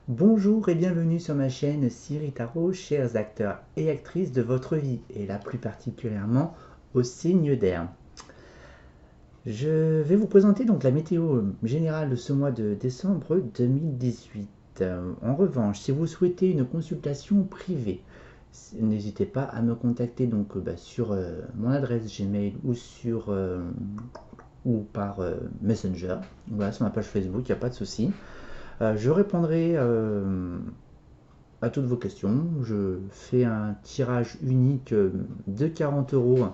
Bonjour et bienvenue sur ma chaîne Cyril Tarot, chers acteurs et actrices de votre vie, et là plus particulièrement au signe d'air. Je vais vous présenter donc la météo générale de ce mois de décembre 2018. En revanche, si vous souhaitez une consultation privée, n'hésitez pas à me contacter donc sur mon adresse Gmail ou par Messenger. Voilà, sur ma page Facebook, il n'y a pas de souci. Je répondrai à toutes vos questions. Je fais un tirage unique de 40 €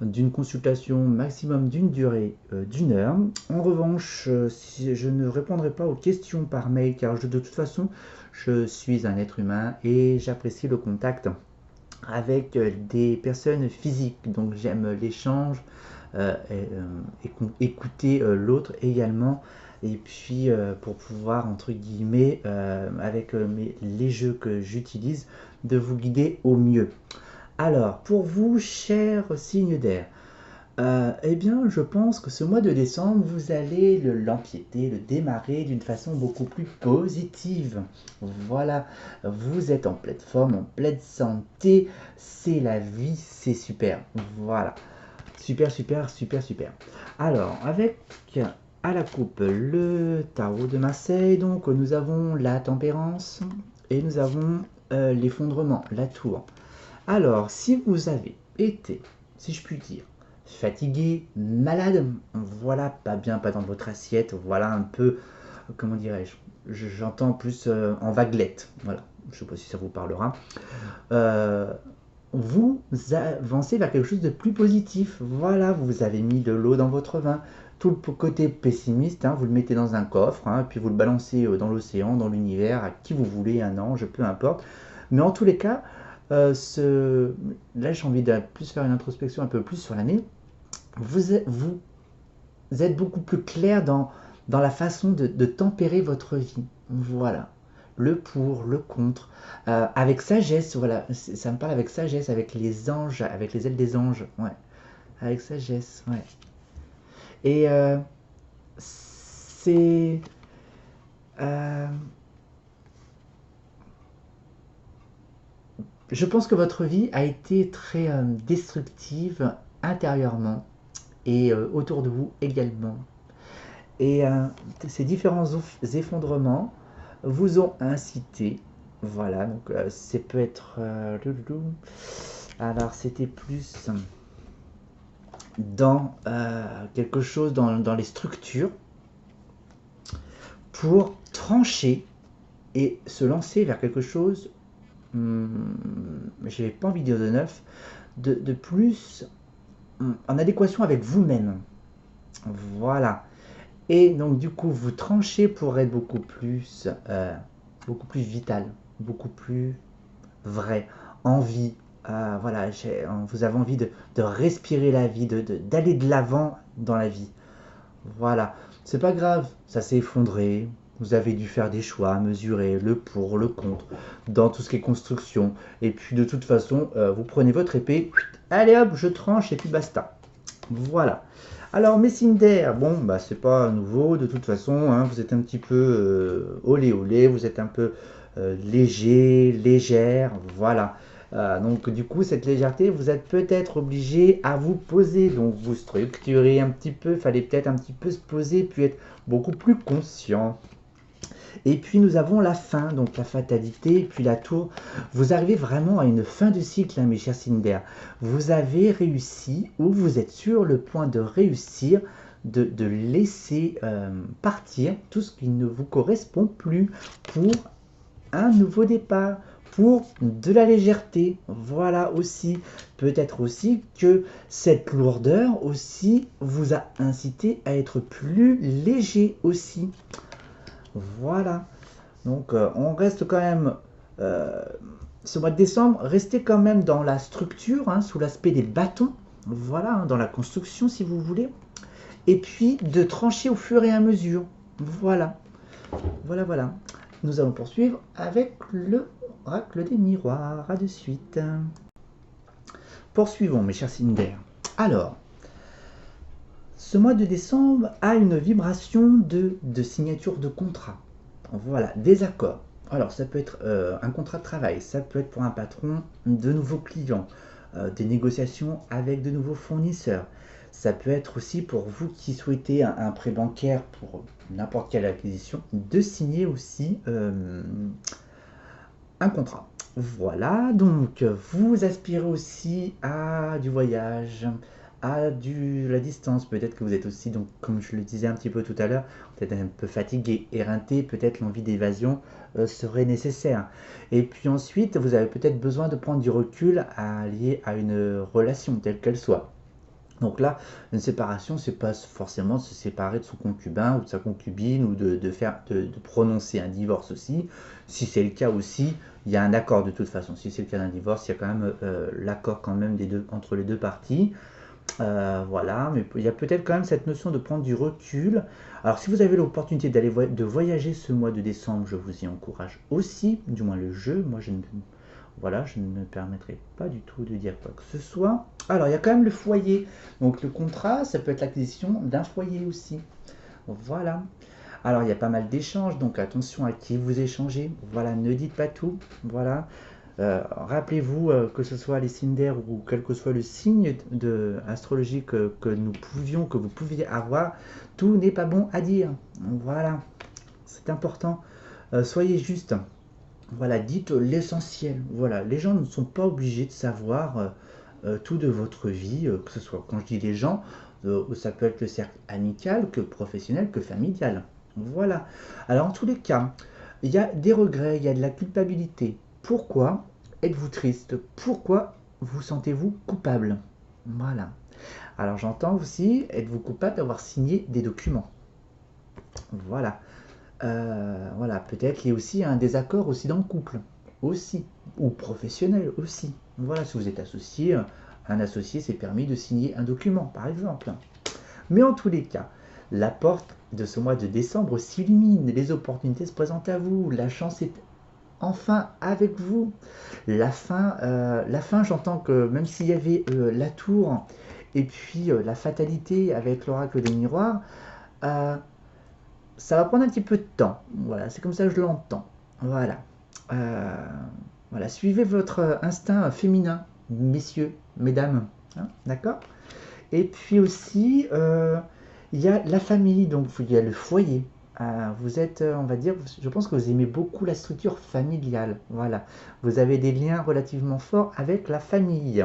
d'une consultation maximum d'une durée d'une heure. En revanche, si je ne répondrai pas aux questions par mail car de toute façon, je suis un être humain et j'apprécie le contact avec des personnes physiques. Donc j'aime l'échange, écouter l'autre également. Et puis pour pouvoir, entre guillemets, avec les jeux que j'utilise, de vous guider au mieux. Alors, pour vous, cher signe d'air, eh bien, je pense que ce mois de décembre, vous allez l'empiéter, le démarrer d'une façon beaucoup plus positive. Voilà, vous êtes en pleine forme, en pleine santé, c'est la vie, c'est super. Voilà, super, super, super, super. Alors, avec à la coupe le tarot de Marseille, donc nous avons la tempérance et nous avons l'effondrement, la tour. Alors, si vous avez été, si je puis dire, fatigué, malade, voilà, pas bien, pas dans votre assiette, voilà un peu, comment dirais-je, j'entends plus en vaguelette, voilà, je ne sais pas si ça vous parlera. Euh, vous avancez vers quelque chose de plus positif, voilà, vous avez mis de l'eau dans votre vin. Tout le côté pessimiste, hein, vous le mettez dans un coffre, hein, puis vous le balancez dans l'océan, dans l'univers, à qui vous voulez, un ange, peu importe. Mais en tous les cas, là j'ai envie de plus faire une introspection un peu plus sur l'année. Vous êtes beaucoup plus clair dans la façon de tempérer votre vie. Voilà. Le pour, le contre. Avec sagesse, voilà. Ça me parle avec sagesse, avec les anges, avec les ailes des anges. Ouais. Avec sagesse, ouais. Et c'est. euh, je pense que votre vie a été très destructive intérieurement et autour de vous également. Et ces différents effondrements vous ont incité, voilà, donc c'est peut être, alors c'était plus dans quelque chose dans les structures pour trancher et se lancer vers quelque chose, j'avais pas envie de dire de neuf, de plus en adéquation avec vous-même. Voilà. Et donc du coup, vous tranchez pour être beaucoup plus vital, beaucoup plus vrai, envie. Voilà, vous avez envie de respirer la vie, d'aller de l'avant dans la vie. Voilà, c'est pas grave, ça s'est effondré. Vous avez dû faire des choix, mesurer le pour, le contre, dans tout ce qui est construction. Et puis de toute façon, vous prenez votre épée, allez hop, je tranche et puis basta. Voilà. Alors Messinder, bon, bah c'est pas nouveau de toute façon, hein, vous êtes un petit peu olé olé, vous êtes un peu léger, légère, voilà. Donc du coup, cette légèreté, vous êtes peut-être obligé à vous poser, donc vous structurez un petit peu, fallait peut-être un petit peu se poser, puis être beaucoup plus conscient. Et puis nous avons la fin, donc la fatalité, et puis la tour. Vous arrivez vraiment à une fin de cycle, hein, mes chers Cinder. Vous avez réussi, ou vous êtes sur le point de réussir, de laisser partir tout ce qui ne vous correspond plus pour un nouveau départ, pour de la légèreté. Voilà aussi, peut-être aussi que cette lourdeur aussi vous a incité à être plus léger aussi. Voilà. Donc on reste quand même, euh, ce mois de décembre, restez quand même dans la structure, hein, sous l'aspect des bâtons, voilà, hein, dans la construction si vous voulez, et puis de trancher au fur et à mesure. Voilà, voilà, voilà. Nous allons poursuivre avec le oracle des miroirs, à de suite. Poursuivons mes chers Cinder. Alors, ce mois de décembre a une vibration de signature de contrat. Voilà, désaccord. Alors, ça peut être un contrat de travail, ça peut être pour un patron, de nouveaux clients, des négociations avec de nouveaux fournisseurs. Ça peut être aussi pour vous qui souhaitez un prêt bancaire pour n'importe quelle acquisition, de signer aussi un contrat. Voilà, donc vous aspirez aussi à du voyage, à la distance. Peut-être que vous êtes aussi, donc, comme je le disais un petit peu tout à l'heure, peut-être un peu fatigué, éreinté, peut-être l'envie d'évasion serait nécessaire. Et puis ensuite, vous avez peut-être besoin de prendre du recul lié à une relation, telle qu'elle soit. Donc là, une séparation, c'est pas forcément de se séparer de son concubin ou de sa concubine ou de prononcer un divorce aussi. Si c'est le cas aussi, il y a un accord de toute façon. Si c'est le cas d'un divorce, il y a quand même l'accord quand même entre les deux parties. Voilà, mais il y a peut-être quand même cette notion de prendre du recul. Alors, si vous avez l'opportunité de voyager ce mois de décembre, je vous y encourage aussi, du moins le jeu. Moi, voilà, je ne me permettrai pas du tout de dire quoi que ce soit. Alors, il y a quand même le foyer. Donc, le contrat, ça peut être l'acquisition d'un foyer aussi. Voilà. Alors, il y a pas mal d'échanges, donc attention à qui vous échangez. Voilà, ne dites pas tout. Voilà. Rappelez-vous que ce soit les signes d'air ou quel que soit le signe astrologique que vous pouviez avoir, tout n'est pas bon à dire. Voilà, c'est important. Soyez juste. Voilà, dites l'essentiel. Voilà, les gens ne sont pas obligés de savoir tout de votre vie, que ce soit, quand je dis les gens, ça peut être le cercle amical, que professionnel, que familial. Voilà. Alors, en tous les cas, il y a des regrets, il y a de la culpabilité. Pourquoi êtes-vous triste? Pourquoi vous sentez-vous coupable? Voilà. Alors, j'entends aussi, êtes-vous coupable d'avoir signé des documents? Voilà. Voilà, peut-être il y a aussi un désaccord aussi dans le couple, aussi, ou professionnel aussi. Voilà, si vous êtes associé, un associé s'est permis de signer un document, par exemple. Mais en tous les cas, la porte de ce mois de décembre s'illumine, les opportunités se présentent à vous, la chance est enfin avec vous. La fin, j'entends que même s'il y avait la tour et puis la fatalité avec l'oracle des miroirs, euh, ça va prendre un petit peu de temps. Voilà, c'est comme ça que je l'entends. Voilà. Euh, voilà, suivez votre instinct féminin, messieurs, mesdames. Hein, d'accord. Et puis aussi, il y a la famille, donc il y a le foyer. Vous êtes, on va dire, je pense que vous aimez beaucoup la structure familiale. Voilà. Vous avez des liens relativement forts avec la famille.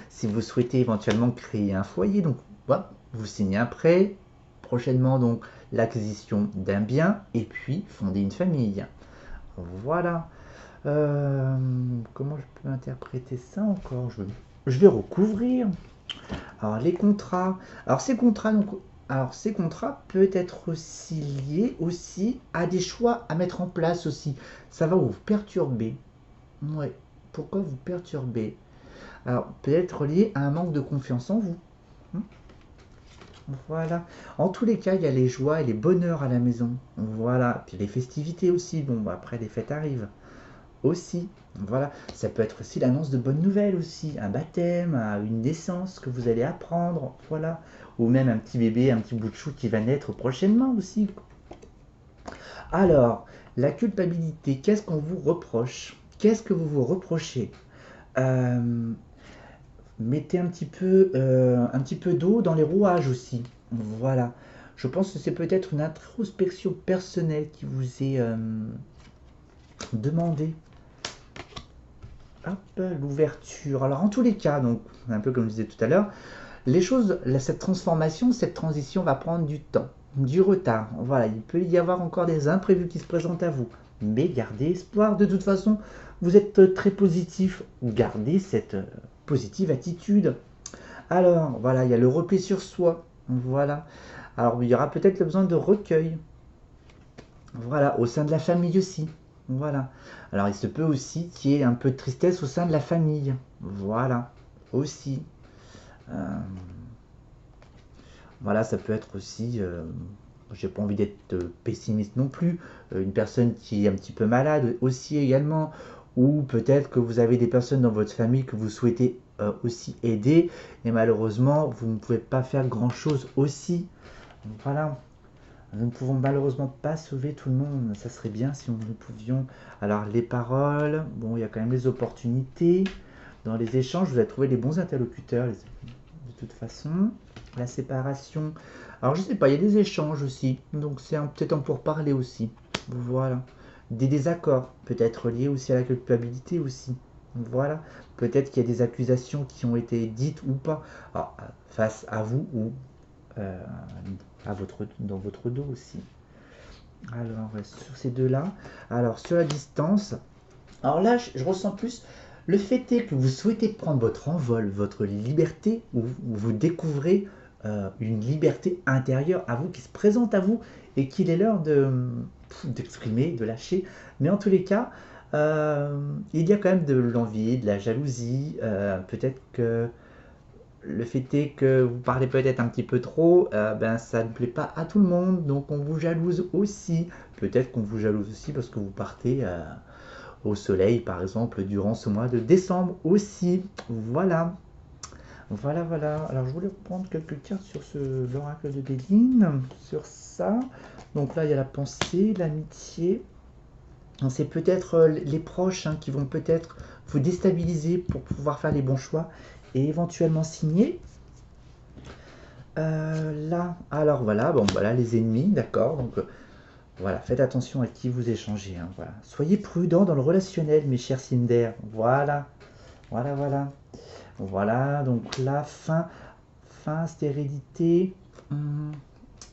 Si vous souhaitez éventuellement créer un foyer, donc voilà, vous signez un prêt, prochainement donc l'acquisition d'un bien et puis fonder une famille. Voilà. Comment je peux interpréter ça encore? Je vais recouvrir. Alors les contrats. Alors ces contrats peut être aussi liés aussi à des choix à mettre en place aussi. Ça va vous perturber. Ouais. Pourquoi vous perturber? Alors peut-être lié à un manque de confiance en vous. Hmm. Voilà. En tous les cas, il y a les joies et les bonheurs à la maison. Voilà. Puis les festivités aussi. Bon, bah, après, les fêtes arrivent. Aussi. Voilà. Ça peut être aussi l'annonce de bonnes nouvelles aussi. Un baptême, une naissance que vous allez apprendre. Voilà. Ou même un petit bébé, un petit bout de chou qui va naître prochainement aussi. Alors, la culpabilité, qu'est-ce qu'on vous reproche? Qu'est-ce que vous vous reprochez? Euh, Mettez un petit peu d'eau dans les rouages aussi. Voilà. Je pense que c'est peut-être une introspection personnelle qui vous est demandée. Hop, l'ouverture. Alors en tous les cas, donc un peu comme je disais tout à l'heure, les choses, cette transformation, cette transition va prendre du temps, du retard. Voilà, il peut y avoir encore des imprévus qui se présentent à vous. Mais gardez espoir. De toute façon, vous êtes très positif. Gardez cette positive attitude. Alors, voilà, il y a le repli sur soi. Voilà. Alors, il y aura peut-être le besoin de recueil. Voilà, au sein de la famille aussi. Voilà. Alors, il se peut aussi qu'il y ait un peu de tristesse au sein de la famille. Voilà. Aussi. Euh, voilà, ça peut être aussi, j'ai pas envie d'être pessimiste non plus, une personne qui est un petit peu malade aussi également, ou peut-être que vous avez des personnes dans votre famille que vous souhaitez aussi aider, et malheureusement, vous ne pouvez pas faire grand-chose aussi. Voilà. Nous ne pouvons malheureusement pas sauver tout le monde. Ça serait bien si nous pouvions. Alors, les paroles, bon, il y a quand même les opportunités. Dans les échanges, vous allez trouver les bons interlocuteurs, de toute façon. La séparation. Alors, je sais pas, il y a des échanges aussi. Donc, c'est peut-être un pourparler aussi. Voilà. Des désaccords, peut-être liés aussi à la culpabilité aussi. Voilà. Peut-être qu'il y a des accusations qui ont été dites ou pas. Alors, face à vous ou euh, dans votre dos aussi. Alors, sur ces deux-là. Alors, sur la distance. Alors là, je ressens plus. Le fait est que vous souhaitez prendre votre envol, votre liberté, ou vous découvrez une liberté intérieure à vous qui se présente à vous et qu'il est l'heure d'exprimer, de lâcher. Mais en tous les cas, il y a quand même de l'envie, de la jalousie. Peut-être que le fait est que vous parlez peut-être un petit peu trop, ben ça ne plaît pas à tout le monde, donc on vous jalouse aussi. Peut-être qu'on vous jalouse aussi parce que vous partez au soleil, par exemple, durant ce mois de décembre aussi. Voilà. Voilà, voilà. Alors je voulais prendre quelques cartes sur l'oracle de Béline, sur ça. Donc là, il y a la pensée, l'amitié. C'est peut-être les proches qui vont peut-être vous déstabiliser pour pouvoir faire les bons choix et éventuellement signer. Là, alors voilà, bon voilà les ennemis, d'accord. Donc voilà, faites attention à qui vous échangez. Voilà. Soyez prudent dans le relationnel, mes chers Cinder. Voilà, voilà, voilà. Voilà, donc là, fin, stérilité,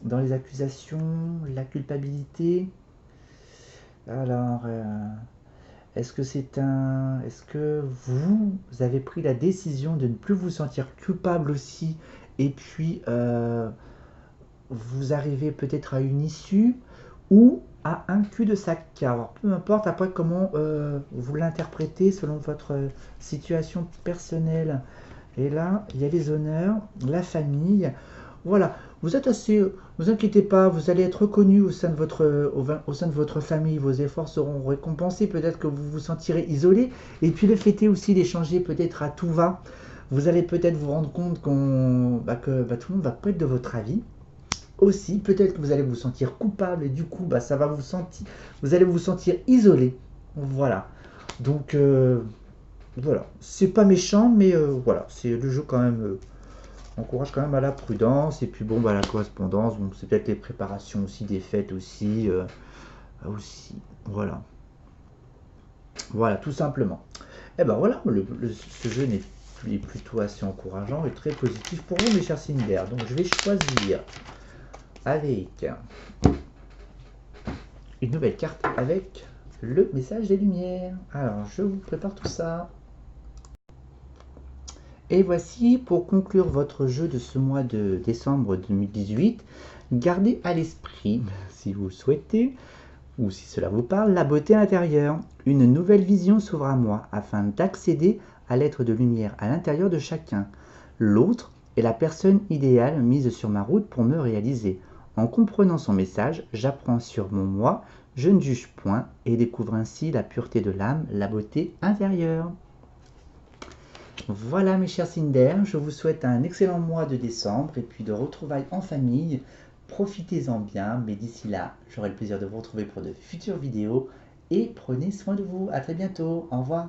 dans les accusations, la culpabilité. Alors, est-ce que vous avez pris la décision de ne plus vous sentir coupable aussi, et puis vous arrivez peut-être à une issue ou à un cul-de-sac. Alors, peu importe après comment vous l'interprétez selon votre situation personnelle. Et là, il y a les honneurs, la famille. Voilà, vous êtes assez, vous inquiétez pas, vous allez être reconnu au sein de votre famille, vos efforts seront récompensés, peut-être que vous vous sentirez isolé, et puis le fait est aussi d'échanger peut-être à tout va, vous allez peut-être vous rendre compte que tout le monde va pas être de votre avis, aussi, peut-être que vous allez vous sentir coupable, et du coup, ça va vous allez vous sentir isolé, voilà, donc voilà, c'est pas méchant, mais voilà, c'est le jeu quand même encourage quand même à la prudence et puis bon la correspondance, bon c'est peut-être les préparations aussi des fêtes aussi, aussi voilà, voilà tout simplement. Et ben voilà, ce jeu est plutôt assez encourageant et très positif pour vous mes chers Cinder. Donc je vais choisir avec une nouvelle carte avec le message des lumières. Alors je vous prépare tout ça. Et voici, pour conclure votre jeu de ce mois de décembre 2018, gardez à l'esprit, si vous le souhaitez, ou si cela vous parle, la beauté intérieure. Une nouvelle vision s'ouvre à moi afin d'accéder à l'être de lumière à l'intérieur de chacun. L'autre est la personne idéale mise sur ma route pour me réaliser. En comprenant son message, j'apprends sur mon moi, je ne juge point et découvre ainsi la pureté de l'âme, la beauté intérieure. Voilà mes chers Cinder, je vous souhaite un excellent mois de décembre et puis de retrouvailles en famille. Profitez-en bien, mais d'ici là, j'aurai le plaisir de vous retrouver pour de futures vidéos et prenez soin de vous. À très bientôt, au revoir.